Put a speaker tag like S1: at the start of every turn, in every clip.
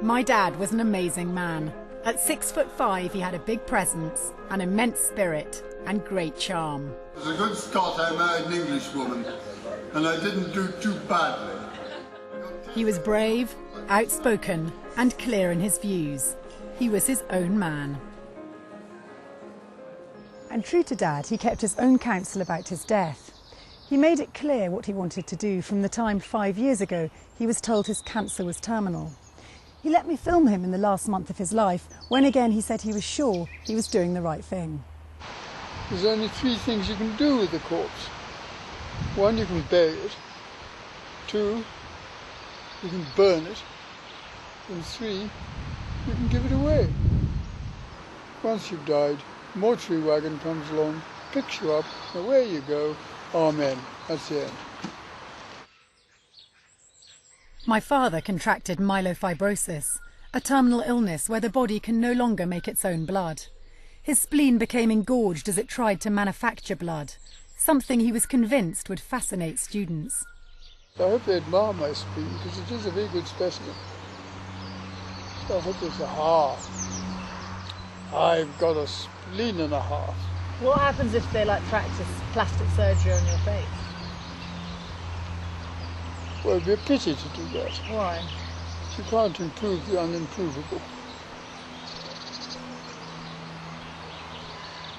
S1: My dad was an amazing man. At 6'5", he had a big presence, an immense spirit, and great charm.
S2: As a good Scot, I married an English woman, and I didn't do too badly.
S1: He was brave, outspoken, and clear in his views. He was his own man. And true to Dad, he kept his own counsel about his death. He made it clear what he wanted to do from the time 5 years ago he was told his cancer was terminal. He let me film him in the last month of his life, when again he said he was sure he was doing the right thing.
S3: There's only 3 things you can do with the corpse. 1, you can bury it. 2, you can burn it. And 3, you can give it away. Once you've died, mortuary wagon comes along, picks you up, away you go. Amen. That's the end.
S1: My father contracted myelofibrosis, a terminal illness where the body can no longer make its own blood. His spleen became engorged as it tried to manufacture blood, something he was convinced would fascinate students.
S3: I hope they admire my spleen, because it is a very good specimen. I hope it's a half. I've got a spleen and a half.
S4: What happens if they practice plastic surgery on your face?
S3: Well, it'd be a pity to do that.
S4: Why?
S3: You can't improve the unimprovable.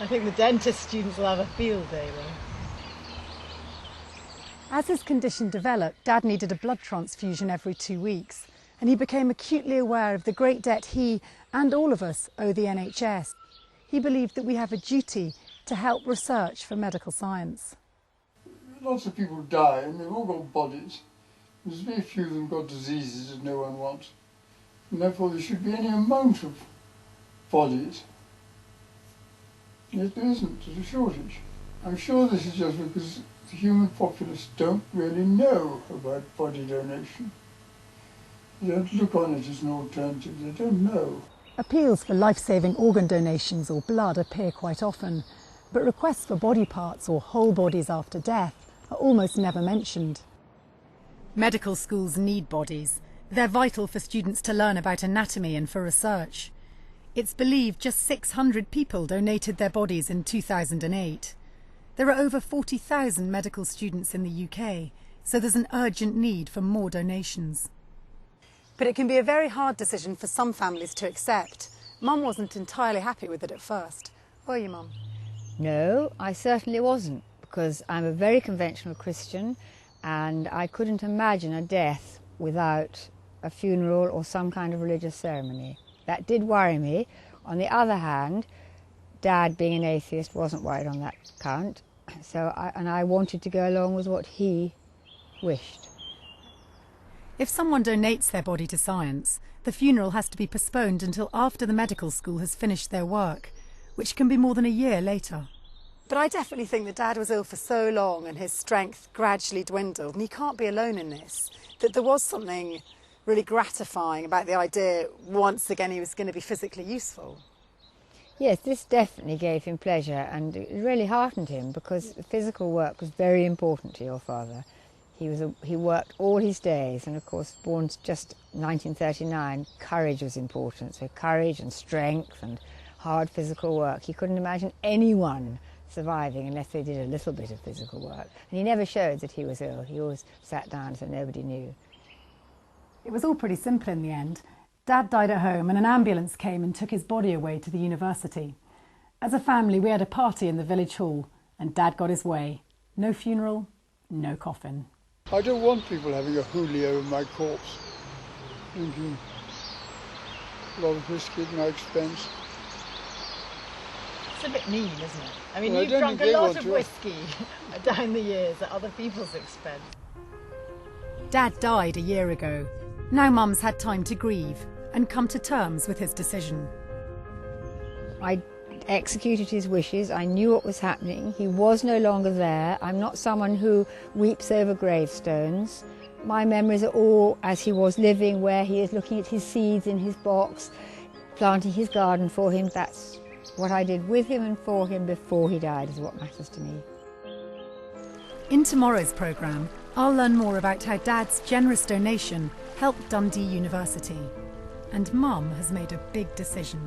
S4: I think the dentist students will have a field day though.
S1: As his condition developed, Dad needed a blood transfusion every 2 weeks, and he became acutely aware of the great debt he and all of us owe the NHS. He believed that we have a duty to help research for medical science.
S3: Lots of people die and they've all got bodies. There's very few of them got diseases that no one wants. And therefore there should be any amount of bodies. Yet there isn't, there's a shortage. I'm sure this is just because the human populace don't really know about body donation. They don't look on it as an alternative, they don't know.
S1: Appeals for life-saving organ donations or blood appear quite often, but requests for body parts or whole bodies after death are almost never mentioned. Medical schools need bodies. They're vital for students to learn about anatomy and for research. It's believed just 600 people donated their bodies in 2008. There are over 40,000 medical students in the UK, so there's an urgent need for more donations. But it can be a very hard decision for some families to accept. Mum wasn't entirely happy with it at first. Were you, Mum?
S5: No, I certainly wasn't, because I'm a very conventional Christian and I couldn't imagine a death without a funeral or some kind of religious ceremony. That did worry me. On the other hand, Dad, being an atheist, wasn't worried on that count, so I wanted to go along with what he wished. If someone donates their body to science, the funeral has to be postponed until after the medical school has finished their work, which can be more than a year later. But I definitely think that Dad was ill for so long and his strength gradually dwindled, and he can't be alone in this, that there was something really gratifying about the idea once again he was going to be physically useful. Yes, this definitely gave him pleasure, and it really heartened him, because physical work was very important to your father. He worked all his days, and of course, born just 1939, courage was important. So courage and strength and hard physical work. He couldn't imagine anyone surviving unless they did a little bit of physical work. And he never showed that he was ill. He always sat down so nobody knew. It was all pretty simple in the end. Dad died at home and an ambulance came and took his body away to the university. As a family, we had a party in the village hall and Dad got his way. No funeral, no coffin.
S3: I don't want people having a hoolie over my corpse, drinking a lot of whiskey at my expense.
S4: It's a bit mean, isn't it? I mean,
S3: Well,
S4: you've drunk a lot of
S3: to.
S4: whiskey down the years at other people's expense.
S1: Dad died a year ago. Now Mum's had time to grieve and come to terms with his decision. I executed his wishes. I knew what was happening. He was no longer there. I'm not someone who weeps over gravestones. My memories are all as he was living, where he is looking at his seeds in his box, planting his garden for him. That's what I did with him and for him before he died is what matters to me. In tomorrow's programme, I'll learn more about how Dad's generous donation helped Dundee University. And Mum has made a big decision.